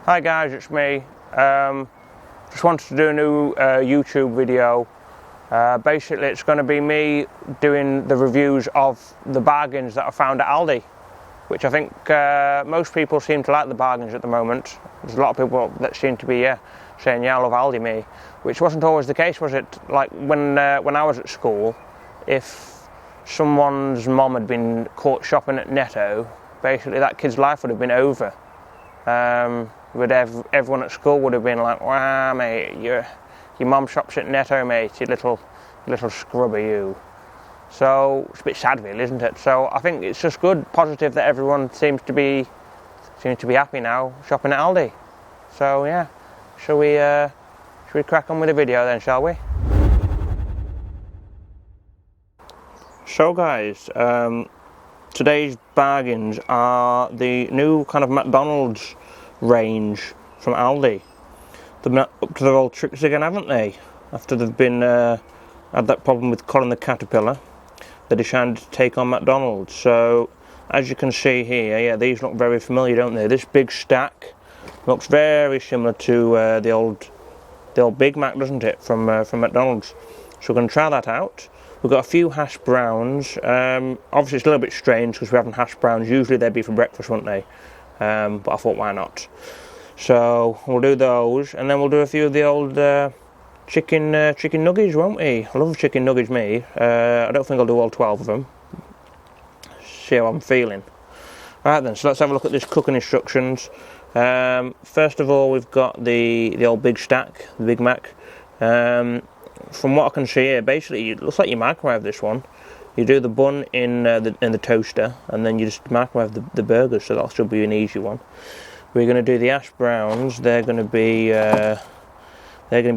Hi guys, it's me. Just wanted to do a new YouTube video. Basically it's going to be me doing the reviews of the bargains that I found at Aldi, which I think most people seem to like the bargains at the moment. There's a lot of people that seem to be saying, yeah, I love Aldi, me, which wasn't always the case, was it? Like when I was at school, if someone's mom had been caught shopping at Netto, basically that kid's life would have been over. Everyone at school would have been like, wow, mate, your mum shops at Netto, mate, you little scrubber, you. So it's a bit sad, really, isn't it? So I think it's just good, positive that everyone seems to be happy now shopping at Aldi. So yeah, shall we crack on with the video then, shall we? So guys, today's bargains are the new kind of McDonald's range from Aldi. They've been up to their old tricks again, haven't they? After they've been had that problem with Colin the caterpillar, they decided to take on McDonald's. So as you can see here, yeah, these look very familiar, don't they? This Big Stack looks very similar to the old Big Mac, doesn't it, from McDonald's? So we're going to try that out. We've got a few Hashbrowns. Obviously it's a little bit strange because we're having Hashbrowns. Usually they'd be for breakfast, wouldn't they? But I thought, why not? So we'll do those, and then we'll do a few of the old chicken nuggets, won't we? I love chicken nuggets, me. I don't think I'll do all 12 of them. See how I'm feeling. Right then, so let's have a look at this cooking instructions. First of all, we've got the old Big Stack, the Big Mac. From what I can see here, basically it looks like you microwave this one. You do the bun in the toaster, and then you just microwave the burgers, so that'll still be an easy one. We're going to do the Hashbrowns. They're going to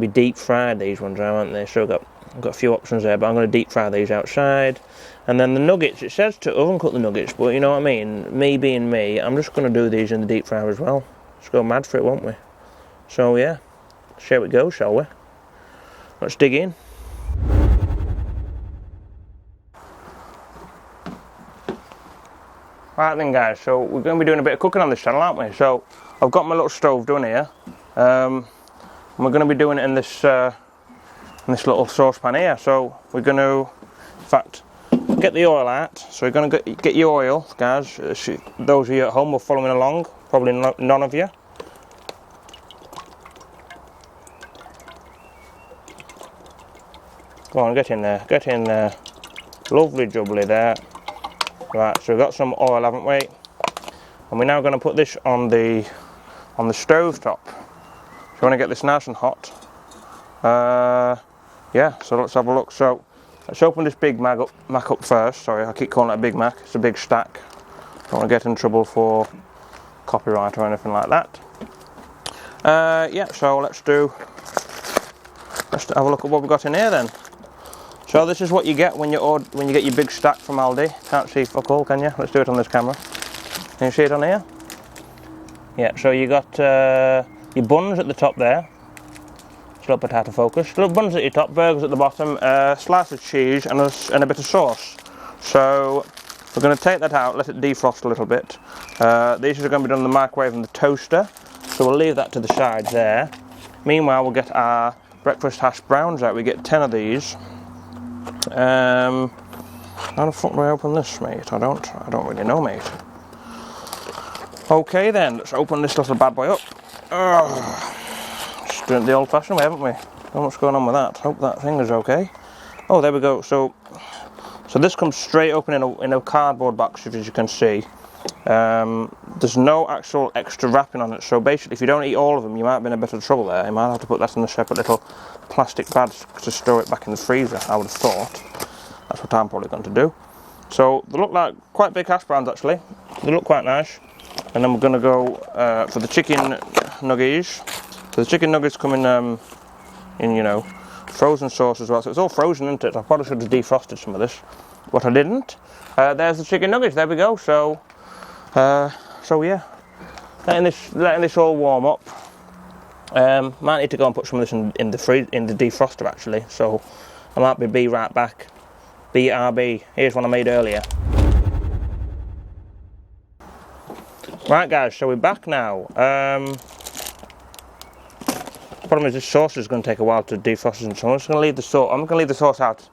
be deep fried, these ones, aren't they? So I've got a few options there, but I'm going to deep fry these outside. And then the nuggets, it says to oven cook the nuggets, but you know what I mean? Me being me, I'm just going to do these in the deep fryer as well. Let's go mad for it, won't we? So yeah, see how it goes, shall we? Let's dig in. Right then guys, so we're going to be doing a bit of cooking on this channel, aren't we? So I've got my little stove done here. And we're going to be doing it in this little saucepan here. So we're going to, in fact, get the oil out. So we're going to get your oil, guys. Those of you at home who are following along, probably none of you. Go on, get in there, lovely jubbly there. Right, so we've got some oil, haven't we? And we're now going to put this on the stove top. So you want to get this nice and hot. Yeah, so let's have a look. So let's open this Big Mac up first. Sorry, I keep calling it a Big Mac. It's a Big Stack. Don't want to get in trouble for copyright or anything like that. Yeah, so let's have a look at what we've got in here then. So this is what you get when you get your Big Stack from Aldi. Can't see fuck all, can you? Let's do it on this camera. Can you see it on here? Yeah, so you got your buns at the top there. Slow potato focus. Little buns at your top, burgers at the bottom, slice of cheese and a bit of sauce. So we're going to take that out, let it defrost a little bit. These are going to be done in the microwave and the toaster. So we'll leave that to the side there. Meanwhile, we'll get our breakfast hash browns out. We get 10 of these. How the fuck do I open this, mate? I don't really know, mate. Okay then, let's open this little bad boy up. Just doing it the old-fashioned way, haven't we? Don't know what's going on with that. Hope that thing is okay. Oh, there we go. So this comes straight open in a cardboard box, as you can see. There's no actual extra wrapping on it, so basically if you don't eat all of them, you might be in a bit of trouble there. You might have to put that in a separate little plastic bag to store it back in the freezer, I would have thought. That's what I'm probably going to do. So they look like quite big hash browns actually. They look quite nice. And then we're going to go for the chicken nuggets. So the chicken nuggets come in you know, frozen sauce as well. So it's all frozen, isn't it? I probably should have defrosted some of this, but I didn't. There's the chicken nuggets. There we go. So yeah, letting this all warm up. Might need to go and put some of this in the defroster actually. So I might be right back. BRB. Here's one I made earlier. Right guys, so we're back now. Problem is, this sauce is going to take a while to defrost, and so I'm just going to leave the sauce. I'm going to leave the sauce out,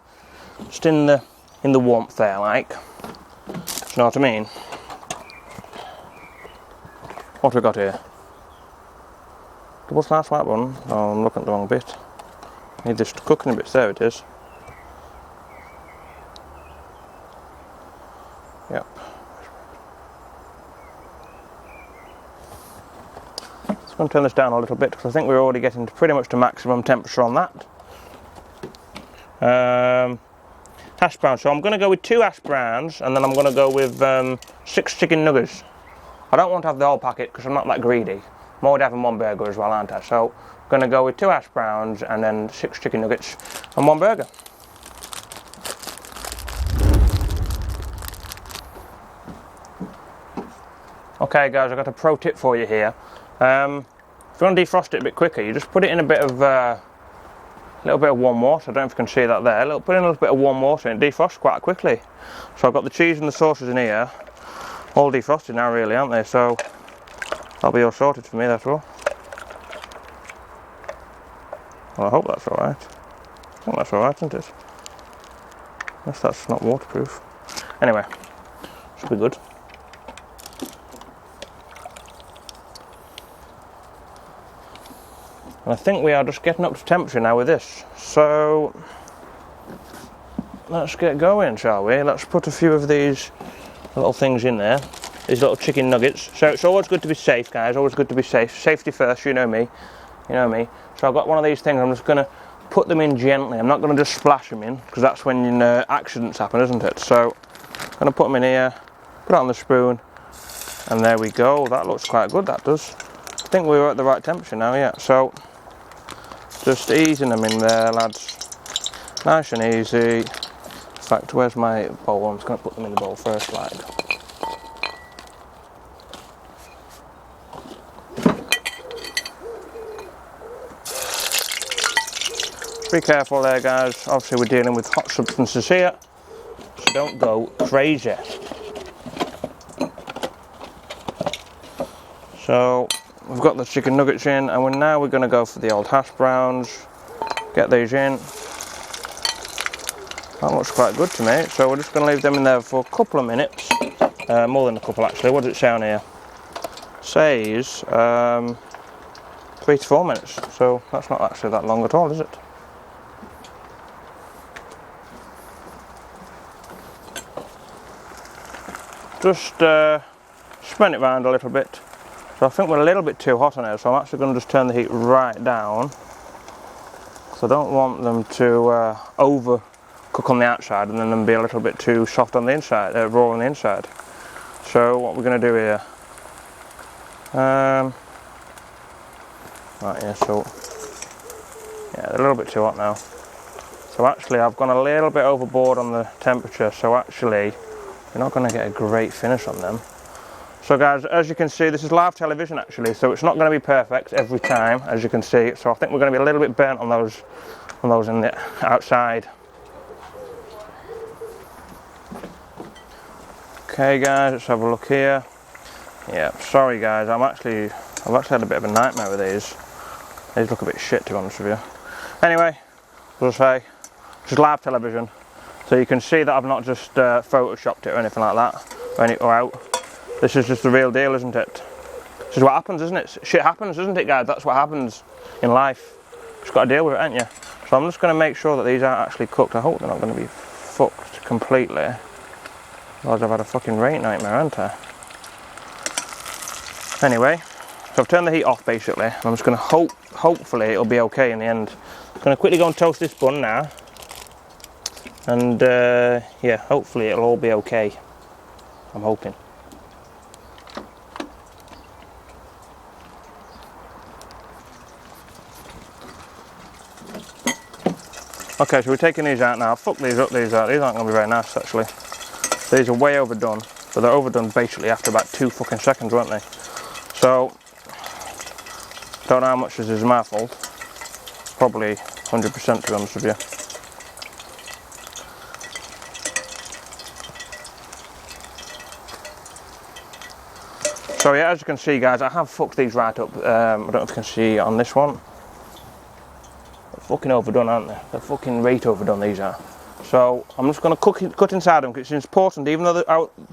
just in the warmth there, like. Do you know what I mean? What have we got here? Double slice white bun. Oh, I'm looking at the wrong bit. Need this cooking a bit. There it is. Yep. So I'm going to turn this down a little bit because I think we're already getting to pretty much to maximum temperature on that. Hash browns. So I'm going to go with 2 hash browns, and then I'm going to go with 6 chicken nuggets. I don't want to have the whole packet because I'm not that greedy. I'm already having 1 burger as well, aren't I? So I'm going to go with 2 hash browns and then 6 chicken nuggets and 1 burger. Okay guys, I've got a pro tip for you here. If you want to defrost it a bit quicker, you just put it in a little bit of warm water. I don't know if you can see that there. Put in a little bit of warm water and it defrosts quite quickly. So I've got the cheese and the sauces in here, all defrosted now really, aren't they? So that'll be all sorted for me, that's all. Well, I hope that's alright. I think that's alright, isn't it? Unless that's not waterproof. Anyway, should be good. And I think we are just getting up to temperature now with this. So let's get going, shall we? Let's put a few of these little things in there. These little chicken nuggets. So it's always good to be safe, guys. Always good to be safe. Safety first, you know me. You know me. So I've got one of these things. I'm just going to put them in gently. I'm not going to just splash them in, because that's when accidents happen, isn't it? So I'm going to put them in here, put it on the spoon, and there we go. That looks quite good, that does. I think we were at the right temperature now, yeah. So just easing them in there, lads. Nice and easy. In fact, where's my bowl? I'm just going to put them in the bowl first, like. Be careful there, guys. Obviously we're dealing with hot substances here, so don't go crazy. So we've got the chicken nuggets in, and we're going to go for the old hash browns. Get these in. That looks quite good to me. So we're just going to leave them in there for a couple of minutes, more than a couple actually. What does it say on here? It says 3 to 4 minutes. So that's not actually that long at all, is it? Just spin it round a little bit. So I think we're a little bit too hot on here, so I'm actually going to just turn the heat right down. So I don't want them to over cook on the outside and then them be a little bit too soft on the inside, raw on the inside. So what we're going to do here, right, yeah, so yeah, they're a little bit too hot now. So actually I've gone a little bit overboard on the temperature, so actually you're not going to get a great finish on them. So guys, as you can see, this is live television actually, so it's not going to be perfect every time, as you can see. So I think we're going to be a little bit burnt on those in the outside. Okay guys, let's have a look here. Yeah, sorry guys, I've actually had a bit of a nightmare with these. These look a bit shit, to be honest with you. Anyway, as I say, this is live television. So you can see that I've not just photoshopped it or anything like that, or out. This is just the real deal, isn't it? This is what happens, isn't it? Shit happens, isn't it, guys? That's what happens in life. Just got to deal with it, ain't you? So I'm just going to make sure that these aren't actually cooked. I hope they're not going to be fucked completely. Otherwise I've had a fucking rain nightmare, haven't I? Anyway, so I've turned the heat off basically. I'm just going to hopefully it'll be okay in the end. I'm going to quickly go and toast this bun now. And yeah, hopefully it'll all be okay. I'm hoping. Okay, so we're taking these out now. Fuck these up, these out. These aren't going to be very nice actually. These are way overdone. But they're overdone basically after about 2 fucking seconds, weren't they? So, don't know how much this is my fault. Probably 100% to be honest with you. So yeah, as you can see guys, I have fucked these right up. I don't know if you can see on this one. fucking overdone, aren't they? They're fucking rate overdone, these are. So I'm just going to cut inside them, because it's important, even though they're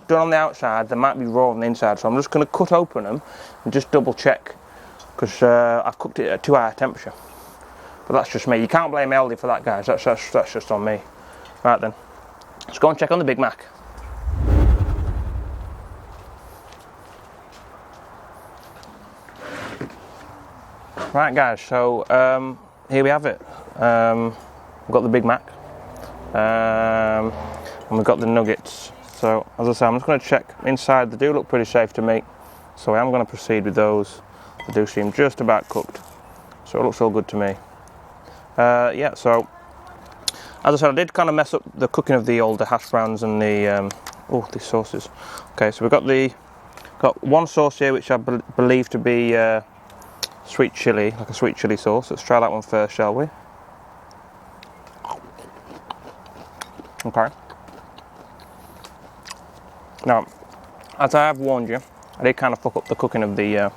done on the outside, they might be raw on the inside. So I'm just going to cut open them and just double check, because I've cooked it at too high a temperature. But that's just me. You can't blame Aldi for that, guys. That's just on me. Right then, let's go and check on the Big Mac. Right, guys, so here we have it. We've got the Big Mac, and we've got the nuggets. So, as I say, I'm just going to check inside. They do look pretty safe to me, so I am going to proceed with those. They do seem just about cooked, so it looks all good to me. Yeah, so as I said, I did kind of mess up the cooking of the older hash browns and the these sauces. Okay, so we've got one sauce here which I believe to be sweet chili, like a sweet chili sauce. Let's try that one first, shall we? Okay. Now, as I have warned you, I did kind of fuck up the cooking of the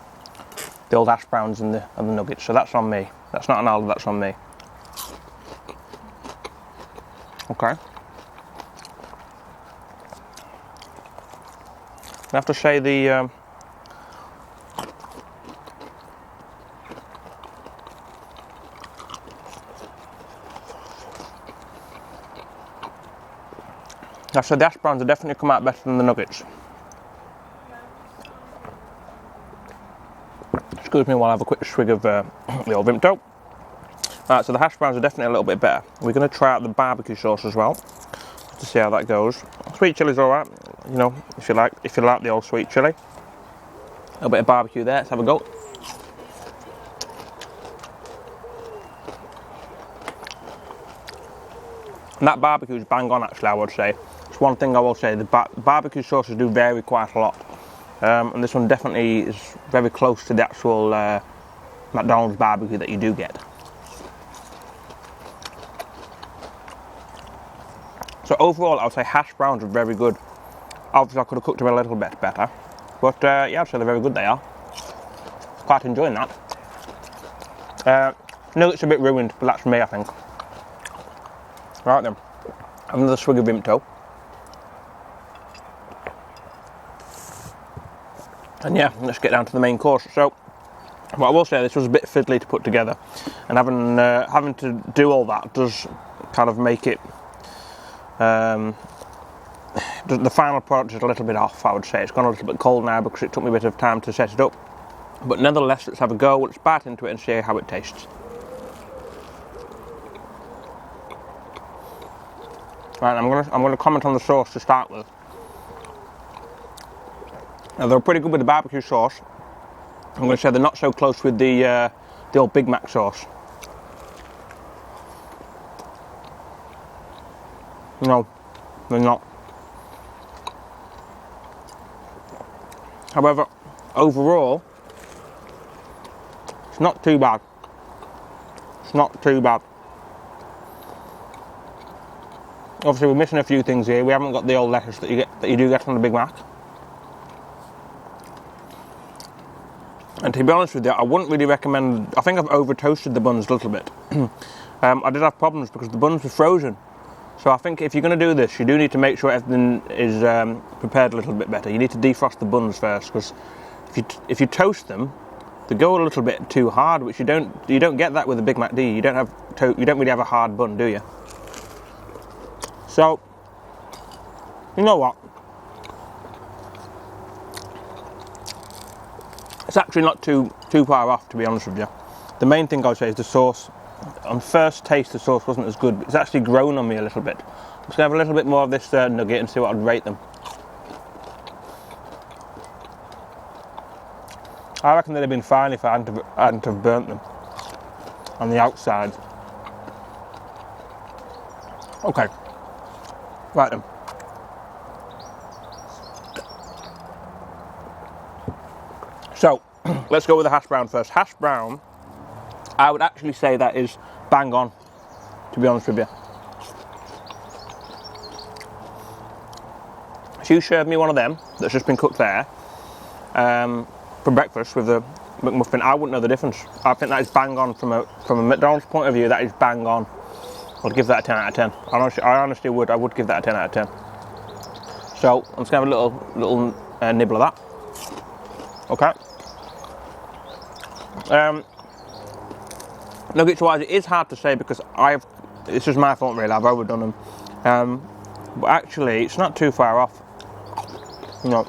old hash browns and the nuggets, so that's on me. That's not on Aldi, that's on me. Okay. I have to say the hash browns have definitely come out better than the nuggets. Excuse me while I have a quick swig of the old Vimto. Right, so the hash browns are definitely a little bit better. We're going to try out the barbecue sauce as well to see how that goes. Sweet chili's all right, you know, if you like the old sweet chili. A little bit of barbecue there. Let's have a go. And that barbecue is bang on, actually. I would say it's one thing I will say. The barbecue sauces do vary quite a lot, and this one definitely is very close to the actual McDonald's barbecue that you do get. So overall, I would say hash browns are very good. Obviously, I could have cooked them a little bit better, but yeah, I'd say they're very good. They are. Quite enjoying that. Nuggets a bit ruined, but that's me, I think. Right then, another swig of Vimto. And yeah, let's get down to the main course. So, what I will say, this was a bit fiddly to put together, and having to do all that does kind of make it. The final product is a little bit off, I would say. It's gone a little bit cold now because it took me a bit of time to set it up. But nevertheless, let's have a go. Let's bite into it and see how it tastes. Right, I'm gonna comment on the sauce to start with. Now, they're pretty good with the barbecue sauce. I'm going to say they're not so close with the old Big Mac sauce. No, they're not. However, overall, it's not too bad. It's not too bad. Obviously, we're missing a few things here. We haven't got the old lettuce that you do get on the Big Mac. And to be honest with you, I wouldn't really recommend. I think I've over toasted the buns a little bit. I did have problems because the buns were frozen. So I think if you're going to do this, you do need to make sure everything is prepared a little bit better. You need to defrost the buns first, because if you toast them, they go a little bit too hard, which you don't get that with a Big Mac, do you? You don't really have a hard bun, do you? So, you know what? It's actually not too far off, to be honest with you. The main thing I would say is the sauce. On first taste, the sauce wasn't as good, but it's actually grown on me a little bit. I'm just going to have a little bit more of this nugget and see what I'd rate them. I reckon they'd have been fine if I hadn't have burnt them on the outside. Okay, right then. So, let's go with the hash brown first. Hash brown, I would actually say that is bang on, to be honest with you. If you served me one of them that's just been cooked there for breakfast with McMuffin, I wouldn't know the difference. I think that is bang on from a McDonald's point of view. That is bang on. I'd give that a 10 out of 10. I honestly would. I would give that a 10 out of 10. So I'm just gonna have a little nibble of that. Okay. Nuggets wise, it is hard to say because this is my fault really. I've overdone them. But actually, it's not too far off. You know,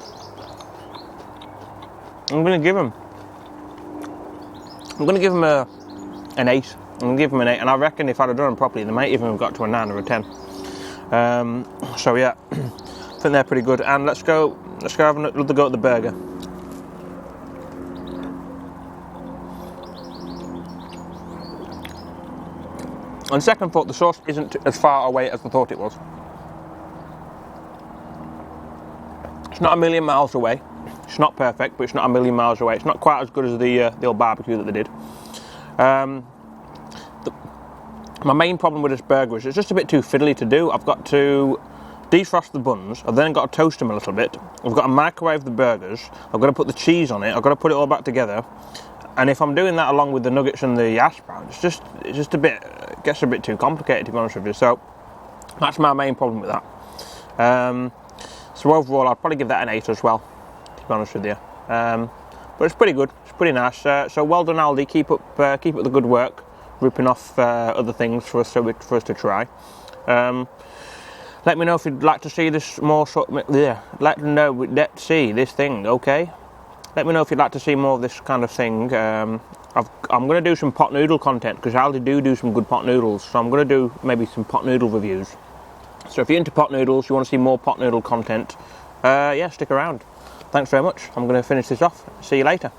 I'm gonna give them an 8. I'm gonna give them an 8, and I reckon if I'd have done them properly, they might even have got to a 9 or a 10. So yeah, I think they're pretty good. And let's go have another go at the burger. On second thought, the sauce isn't as far away as I thought it was. It's not a million miles away. It's not perfect, but it's not a million miles away. It's not quite as good as the old barbecue that they did. My main problem with this burger is it's just a bit too fiddly to do. I've got to defrost the buns. I've then got to toast them a little bit. I've got to microwave the burgers. I've got to put the cheese on it. I've got to put it all back together. And if I'm doing that along with the nuggets and the Hashbrowns, it's just a bit, it gets a bit too complicated, to be honest with you. So that's my main problem with that. So overall, I'd probably give that an 8 as well, to be honest with you. But it's pretty good. It's pretty nice. So well done, Aldi. Keep up the good work, ripping off other things for us to try. Let me know if you'd like to see this more. Let's see this thing. Okay. Let me know if you'd like to see more of this kind of thing. I'm going to do some pot noodle content because Aldi do some good pot noodles. So I'm going to do maybe some pot noodle reviews. So if you're into pot noodles, you want to see more pot noodle content, yeah, stick around. Thanks very much. I'm going to finish this off. See you later.